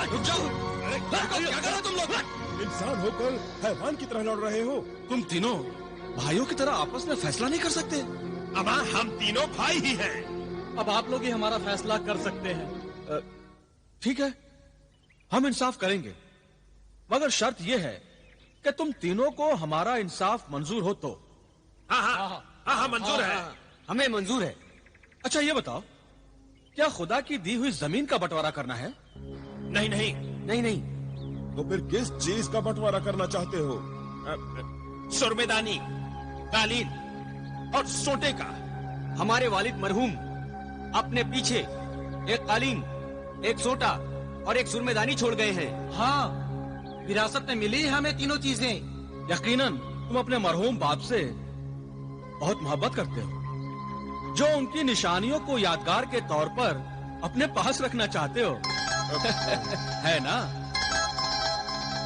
रुक जाओ। क्या कर रहे हो तुम लोग? इंसान होकर हैवान की तरह लड़ रहे हो। तुम तीनों भाइयों की तरह आपस में फैसला नहीं कर सकते? अमा हम तीनों भाई ही हैं। अब आप लोग ही हमारा फैसला कर सकते हैं। ठीक है, हम इंसाफ करेंगे, मगर शर्त यह है कि तुम तीनों को हमारा इंसाफ मंजूर हो तो। हाँ मंजूर है। हमें मंजूर है। अच्छा ये बताओ, क्या खुदा की दी हुई जमीन का बंटवारा करना है? नहीं नहीं नहीं नहीं। तो फिर किस चीज का बंटवारा करना चाहते हो? सुरमेदानी, कालीन और सोटे का। हमारे वालिद मरहूम अपने पीछे एक कालीन, एक सोटा और एक सुरमेदानी छोड़ गए हैं। हाँ, विरासत में मिली हमें तीनों चीजें। यकीनन तुम अपने मरहूम बाप से बहुत मोहब्बत करते हो, जो उनकी निशानियों को यादगार के तौर पर अपने पास रखना चाहते हो। है ना?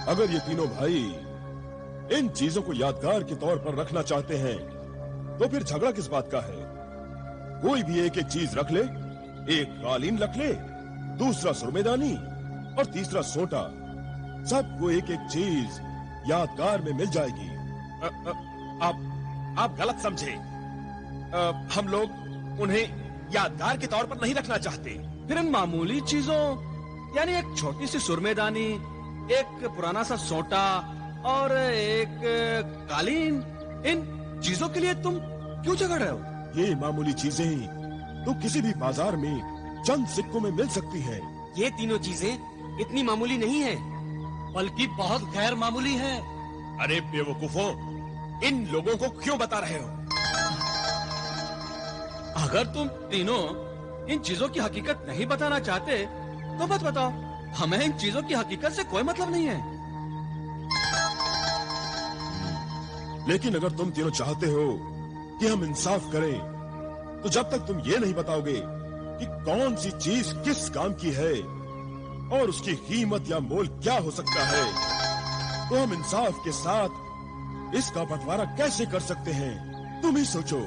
अगर ये तीनों भाई इन चीजों को यादगार के तौर पर रखना चाहते हैं, तो फिर झगड़ा किस बात का है? कोई भी एक एक चीज रख ले। एक कालीन रख ले, दूसरा सुरमेदानी और तीसरा सोटा। सबको एक एक चीज यादगार में मिल जाएगी। आप गलत समझे। हम लोग उन्हें यादगार के तौर पर नहीं रखना चाहते। फिर इन मामूली चीजों, यानी एक छोटी सी सुरमेदानी, एक पुराना सा सोटा और एक कालीन, इन चीजों के लिए तुम क्यों झगड़ रहे हो? ये मामूली चीजें तो किसी भी बाजार में चंद सिक्कों में मिल सकती हैं। ये तीनों चीजें इतनी मामूली नहीं है, बल्कि बहुत गैर मामूली है। अरे बेवकूफों, इन लोगों को क्यों बता रहे हो? अगर तुम तीनों इन चीजों की हकीकत नहीं बताना चाहते तो मत बताओ। हमें इन चीजों की हकीकत से कोई मतलब नहीं है। लेकिन अगर तुम तीनों चाहते हो कि हम इंसाफ करें, तो जब तक तुम ये नहीं बताओगे कि कौन सी चीज किस काम की है और उसकी कीमत या मोल क्या हो सकता है, तो हम इंसाफ के साथ इसका बंटवारा कैसे कर सकते हैं? तुम ही सोचो।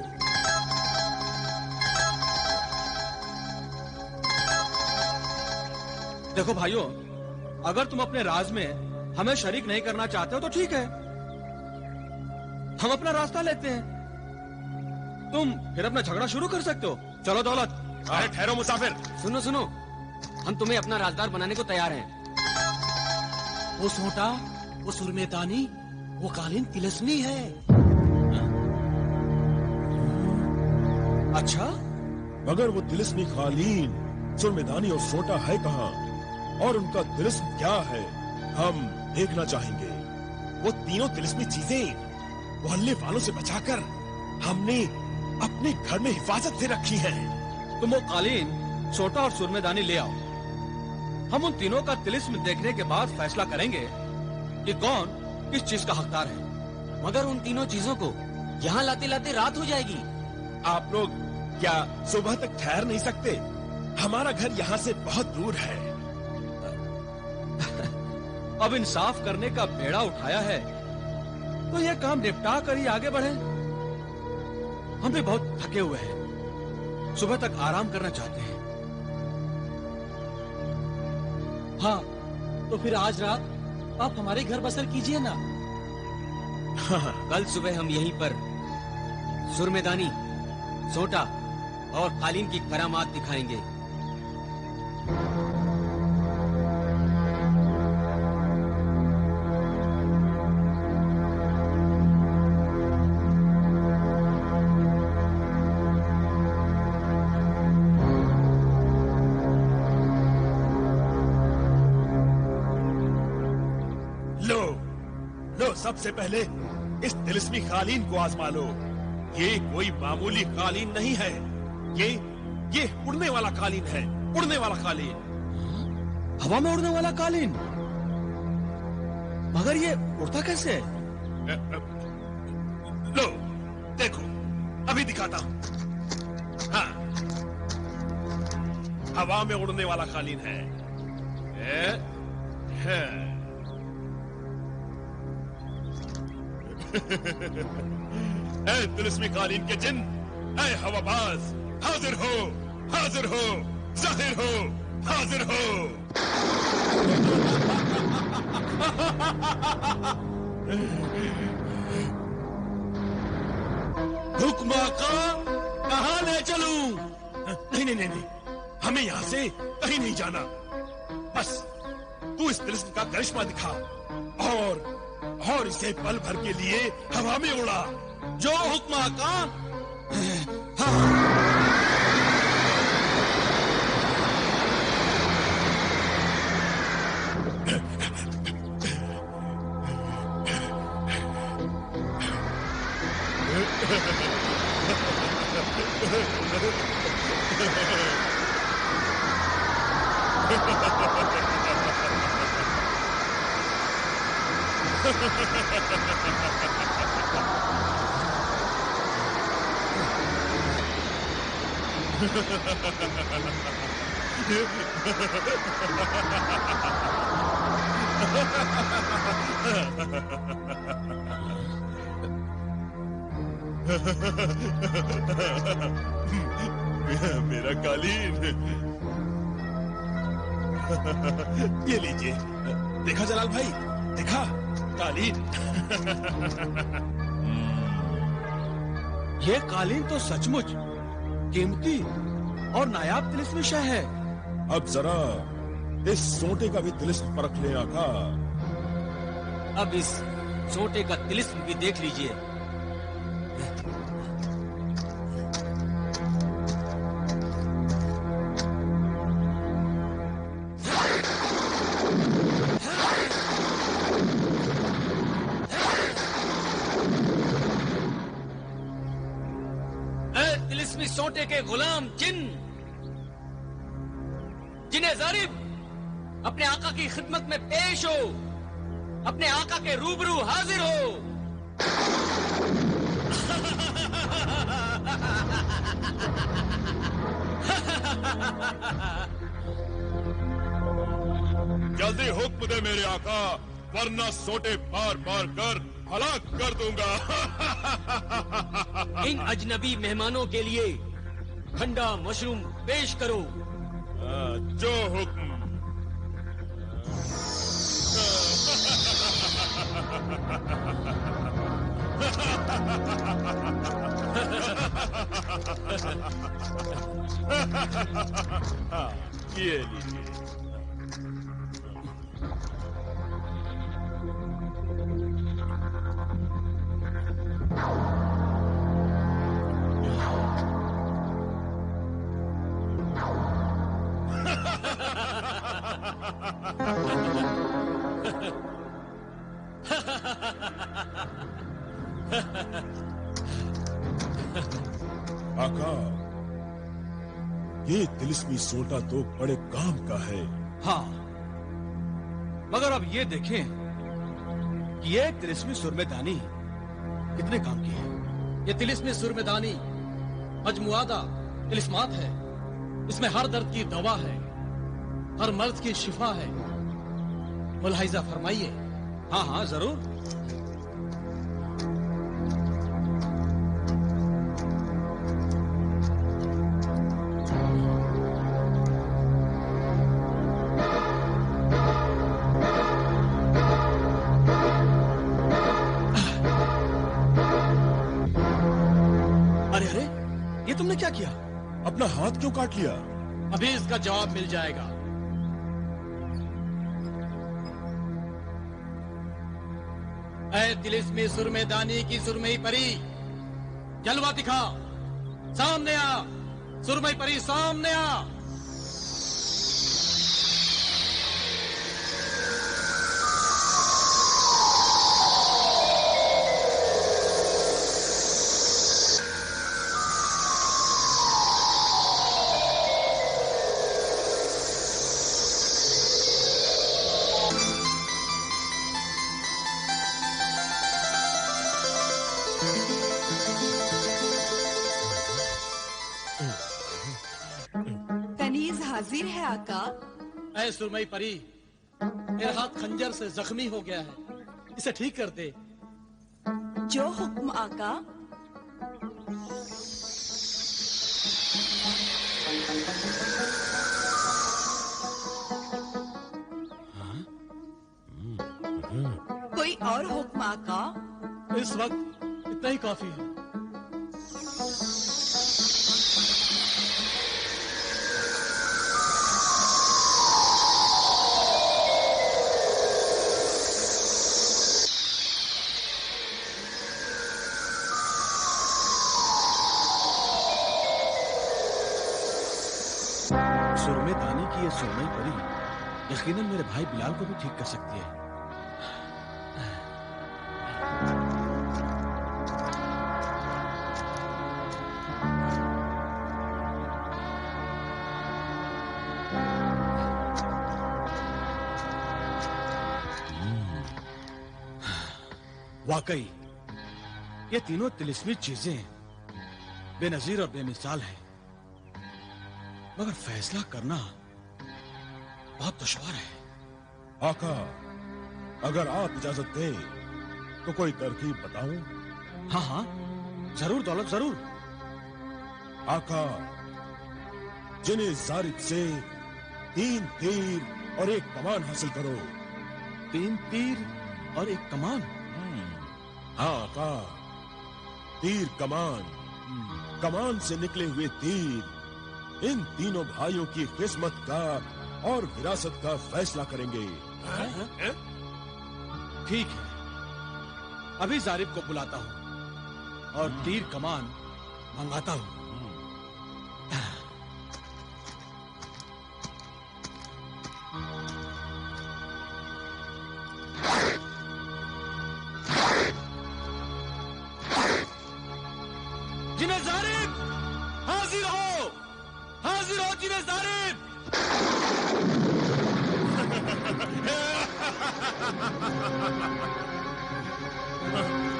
देखो भाइयों, अगर तुम अपने राज में हमें शरीक नहीं करना चाहते हो तो ठीक है, हम अपना रास्ता लेते हैं। तुम फिर अपना झगड़ा शुरू कर सकते हो। चलो दौलत। अरे ठहरो मुसाफिर। सुनो सुनो, हम तुम्हें अपना राजदार बनाने को तैयार हैं। वो सोटा, वो सुरमेदानी, वो कालीन तिलस्मी है। अच्छा, मगर वो तिलिस्मी कालीन, सुरमेदानी और सोटा है कहाँ, और उनका तिलिस्म क्या है, हम देखना चाहेंगे। वो तीनों तिलिस्मी चीजें मोहल्ले वालों से बचाकर हमने अपने घर में हिफाजत से रखी हैं। तुम वो कालीन, सोटा और सुरमेदानी ले आओ। हम उन तीनों का तिलिस्म देखने के बाद फैसला करेंगे कि कौन किस चीज का हकदार है। मगर उन तीनों चीजों को यहाँ लाते लाते रात हो जाएगी। आप लोग क्या सुबह तक ठहर नहीं सकते? हमारा घर यहाँ से बहुत दूर है। अब इंसाफ करने का बेड़ा उठाया है तो यह काम निपटा कर ही आगे बढ़े। हम भी बहुत थके हुए हैं, सुबह तक आराम करना चाहते हैं। हाँ, तो फिर आज रात आप हमारे घर बसर कीजिए ना। कल सुबह हम यहीं पर सुरमेदानी, सोटा और कालीन की करामात दिखाएंगे। सबसे पहले इस तिलिस्मी कालीन को आजमा लो। ये कोई मामूली कालीन नहीं है, ये उड़ने वाला कालीन है। उड़ने वाला कालीन। हवा में उड़ने वाला कालीन? मगर ये उड़ता कैसे है? लो देखो, अभी दिखाता हूं। हाँ, हवा में उड़ने वाला कालीन है। ऐ तिलिस्मी कालीन के जिन, ऐ हवाबाज, हाजिर हो, हाजिर हो, जाहिर हो, हाजिर हो। हुक्म आका, कहाँ ले चलूं? नहीं नहीं नहीं नहीं, हमें यहां से कहीं नहीं जाना। बस तू इस तिलिस्म का करिश्मा दिखा और इसे पल भर के लिए हवा में उड़ा। जो हुक्म आका। मेरा कालीन। ये लीजिए, देखा जलाल भाई, देखा कालीन। ये कालीन तो सचमुच कीमती और नायाब तिलिस्मी शय है। अब जरा इस सोटे का भी तिलिस्म परख ले आका। अब इस सोटे का तिलिस्म भी देख लीजिए। तिलिस्मी सोटे के गुलाम जिन्हें जारिब अपने आका की खिदमत में पेश हो, अपने आका के रूबरू हाजिर हो। जल्दी हुक्म दे मेरे आका, वरना सोटे मार मार कर हलाक कर दूंगा। इन अजनबी मेहमानों के लिए ठंडा मशरूम पेश करो। जो हुक्म। ये लीजिए। आका, ये तिलिस्मी सोटा तो बड़े काम का है। हाँ, मगर अब ये देखें कि ये तिलिस्मी सुरमेदानी कितने काम की है। ये तिलिस्मी सुरमेदानी मजमुआदा तिलिस्मात है। इसमें हर दर्द की दवा है, हर मर्ज की शिफा है। मुलाहिजा फरमाइए। हाँ हाँ जरूर। अरे अरे, ये तुमने क्या किया? अपना हाथ क्यों काट लिया? अभी इसका जवाब मिल जाएगा। ऐ तिलिस्मी सुरमेदानी की सुरमई परी, जलवा दिखा, सामने आ। सुरमई परी सामने आ। कनीज हाजिर है आका। ऐ सुरमई परी, मेरा हाथ खंजर से जख्मी हो गया है, इसे ठीक कर दे। जो हुक्म आका। कोई और हुक्म आका? इस वक्त इतना ही काफी है। सुरमे दानी की ये सुरमई परी यकीनन मेरे भाई बिलाल को भी ठीक कर सकती है। वाकई ये तीनों तिलिस्मी चीजें बेनजीर और बेमिसाल हैं, मगर फैसला करना बहुत दुश्वार है। आका, अगर आप इजाजत दें तो कोई तरकीब बताऊं? हाँ हाँ, जरूर दौलत जरूर। आका, जिन्हें जारिब से 3 तीर और 1 कमान हासिल करो। 3 तीर और 1 कमान? हाँ आका, तीर कमान, कमान से निकले हुए तीर इन तीनों भाइयों की किस्मत का और विरासत का फैसला करेंगे। ठीक है, अभी जारिब को बुलाता हूँ और तीर कमान मंगाता हूँ। जिन्हें जारिब, हाजिर हो, हाजिर हो जिन्हें जारिब।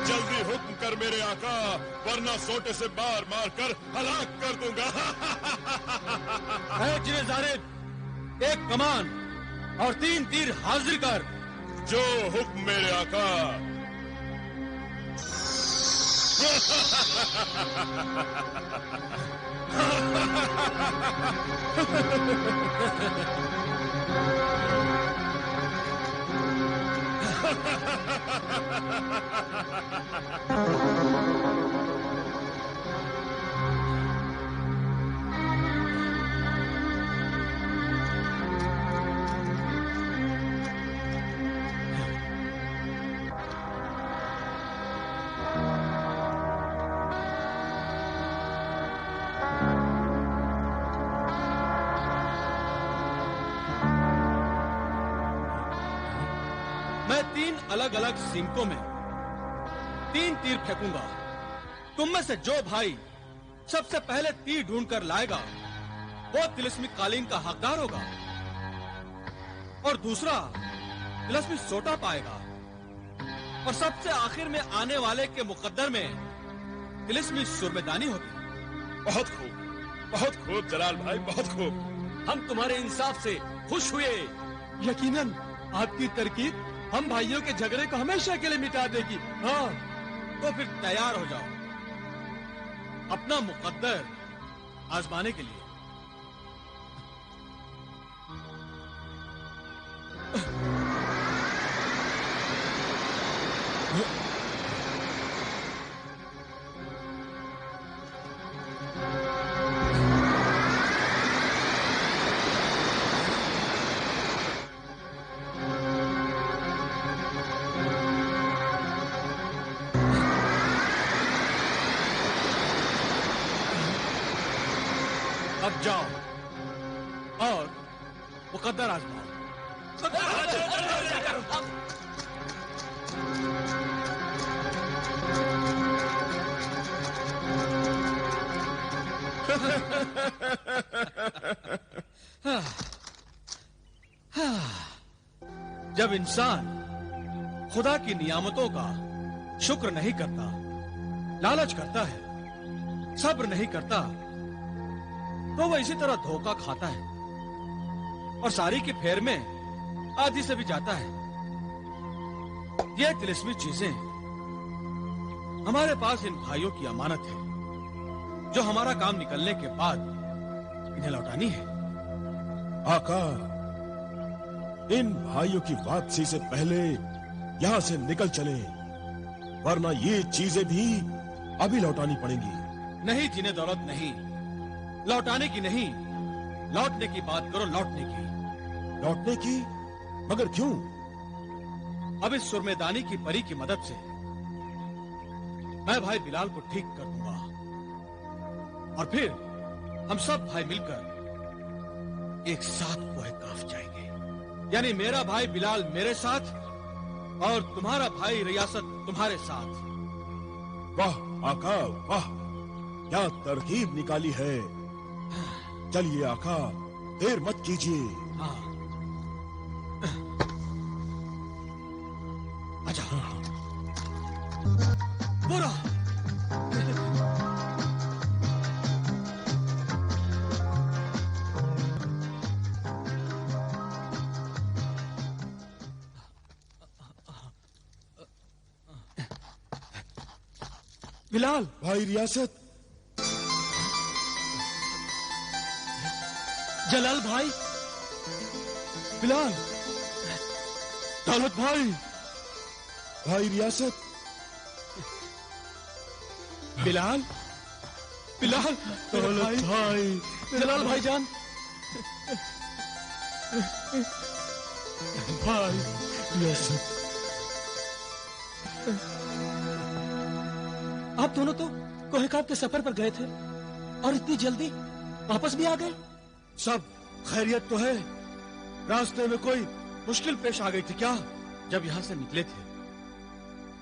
जल्दी हुक्म कर मेरे आका, वरना सोटे से मार मार कर हलाक कर दूंगा। है जिन्हें जारिब, 1 कमान और 3 तीर हाजिर कर। जो हुक्म मेरे आका। मैं 3 अलग अलग सिमटों में 3 तीर फेंकूंगा। तुम में से जो भाई सबसे पहले तीर ढूंढ कर लाएगा वो तिलिस्मी कालीन का हकदार होगा और दूसरा तिलिस्मी सोटा पाएगा और सबसे आखिर में आने वाले के मुकद्दर में तिलिस्मी सुरमेदानी होगी। बहुत खूब जलाल भाई, बहुत खूब। हम तुम्हारे इंसाफ से खुश हुए। यकीनन आपकी तरकीब हम भाइयों के झगड़े को हमेशा के लिए मिटा देगी। हाँ, तो फिर तैयार हो जाओ अपना मुकद्दर आजमाने के लिए। अब जाओ और मुकद्दर आजमाओ। जब इंसान खुदा की नियामतों का शुक्र नहीं करता, लालच करता है, सब्र नहीं करता, तो वह इसी तरह धोखा खाता है और सारी की फेर में आधी से भी जाता है। ये तिलिस्मी चीजें हमारे पास इन भाइयों की अमानत है, जो हमारा काम निकलने के बाद इन्हें लौटानी है। आका, इन भाइयों की वापसी से पहले यहां से निकल चले, वरना ये चीजें भी अभी लौटानी पड़ेंगी। नहीं जिन्हें दौलत नहीं, लौटाने की नहीं, लौटने की बात करो, लौटने की। लौटने की? मगर क्यों? अब इस सुरमेदानी की परी की मदद से मैं भाई बिलाल को ठीक कर दूंगा, और फिर हम सब भाई मिलकर एक साथ कोहे काफ जाएंगे। यानी मेरा भाई बिलाल मेरे साथ और तुम्हारा भाई रियासत तुम्हारे साथ। वाह आका वाह, क्या तरकीब निकाली है। चलिए आका, देर मत कीजिए। हाँ, अच्छा बुरा। बिलाल भाई रियासत, जलाल भाई, बिलाल, दौलत भाई, भाई रियासत, बिलाल, बिलाल, दौलत भाई, जलाल भाईजान, भाई रियासत। आप दोनों तो कोहेकाब के सफर पर गए थे और इतनी जल्दी वापस भी आ गए। सब खैरियत तो है? रास्ते में कोई मुश्किल पेश आ गई थी क्या? जब यहां से निकले थे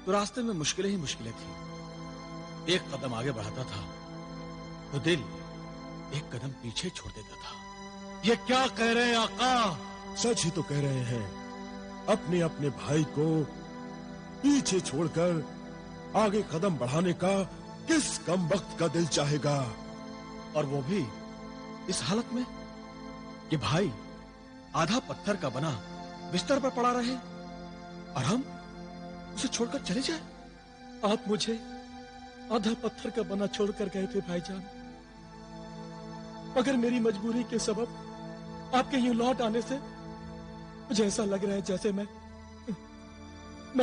तो रास्ते में मुश्किलें ही मुश्किलें थी। एक कदम आगे बढ़ाता था तो दिल एक कदम पीछे छोड़ देता था। ये क्या कह रहे हैं आका? सच ही तो कह रहे हैं। अपने अपने भाई को पीछे छोड़कर आगे कदम बढ़ाने का किस कम वक्त का दिल चाहेगा? और वो भी इस हालत में कि भाई आधा पत्थर का बना बिस्तर पर पड़ा रहे और हम उसे छोड़कर चले जाए। आप मुझे आधा पत्थर का बना छोड़कर गए थे भाईजान, मगर मेरी मजबूरी के सबब आपके यूं लौट आने से मुझे ऐसा लग रहा है जैसे मैं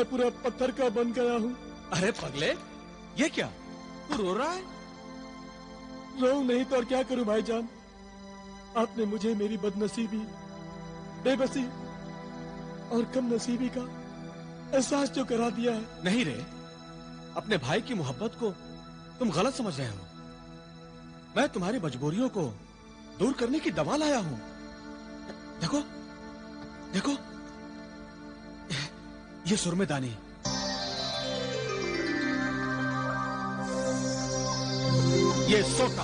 पूरा पत्थर का बन गया हूं। अरे पगले, ये क्या? तू रो रहा है? रो नहीं तो और क्या करूं भाईजान। आपने मुझे मेरी बदनसीबी, बेबसी और कम नसीबी का एहसास जो करा दिया है। नहीं रे, अपने भाई की मोहब्बत को तुम गलत समझ रहे हो। मैं तुम्हारी मजबूरियों को दूर करने की दवा लाया हूं। देखो देखो, ये सुरमेदानी, ये सोटा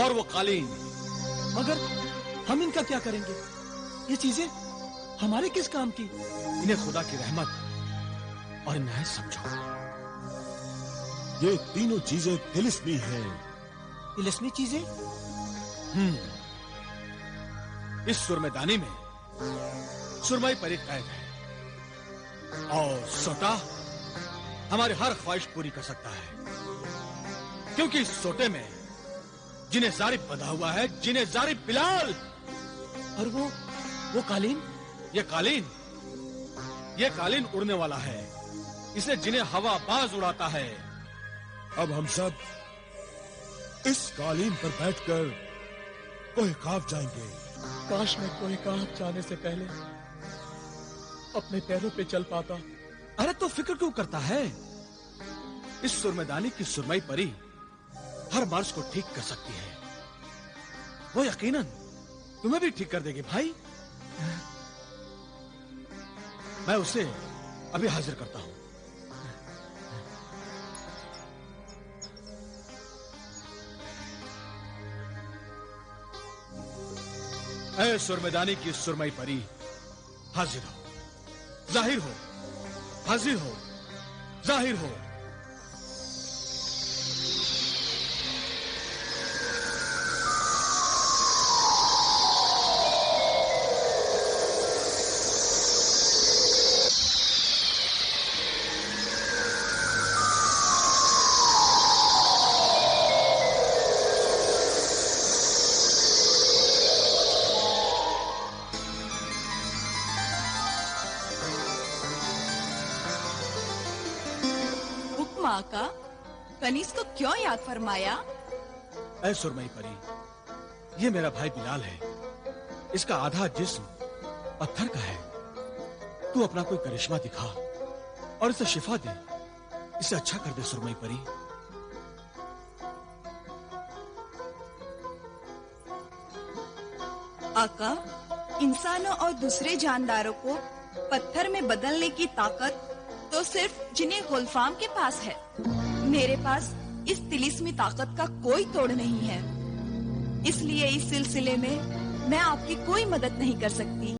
और वो कालीन। मगर हम इनका क्या करेंगे? ये चीजें हमारे किस काम की? इन्हें खुदा की रहमत और इन्हें समझो। ये तीनों चीजें तिलिस्मी हैं। तिलिस्मी चीजें? इस सुरमेदानी में सुरमई परी कैद है और सोटा हमारी हर ख्वाहिश पूरी कर सकता है, क्योंकि इस सोटे में जिन्हें जारिब बंधा हुआ है, जिन्हें जारिब बिलाल। और वो कालीन? ये कालीन उड़ने वाला है, इसे जिन्हें हवा बाज उड़ाता है। अब हम सब इस कालीन पर बैठकर कोहेकाफ जाएंगे। काश मैं कोहेकाफ जाने से पहले अपने पैरों पे चल पाता। अरे तो फिक्र क्यों करता है? इस सुरमेदानी की सुरमई परी हर मर्ज को ठीक कर सकती है। वो यकीनन तुम्हें भी ठीक कर देगी भाई। मैं उसे अभी हाजिर करता हूं। ऐ सुरमेदानी की सुरमई परी, हाजिर हो, जाहिर हो, हाजिर हो, जाहिर हो। आका, कनीज को क्यों याद फरमाया? ऐ सुरमई परी, ये मेरा भाई बिलाल है। इसका आधा जिस्म पत्थर का है। तू अपना कोई करिश्मा दिखा और इसे शिफा दे। इसे अच्छा कर दे सुरमई परी। आका, इंसानों और दूसरे जानदारों को पत्थर में बदलने की ताकत तो सिर्फ जिन्हें गुलफाम के पास है। मेरे पास इस तिलिस्मी ताकत का कोई तोड़ नहीं है। इसलिए इस सिलसिले में मैं आपकी कोई मदद नहीं कर सकती।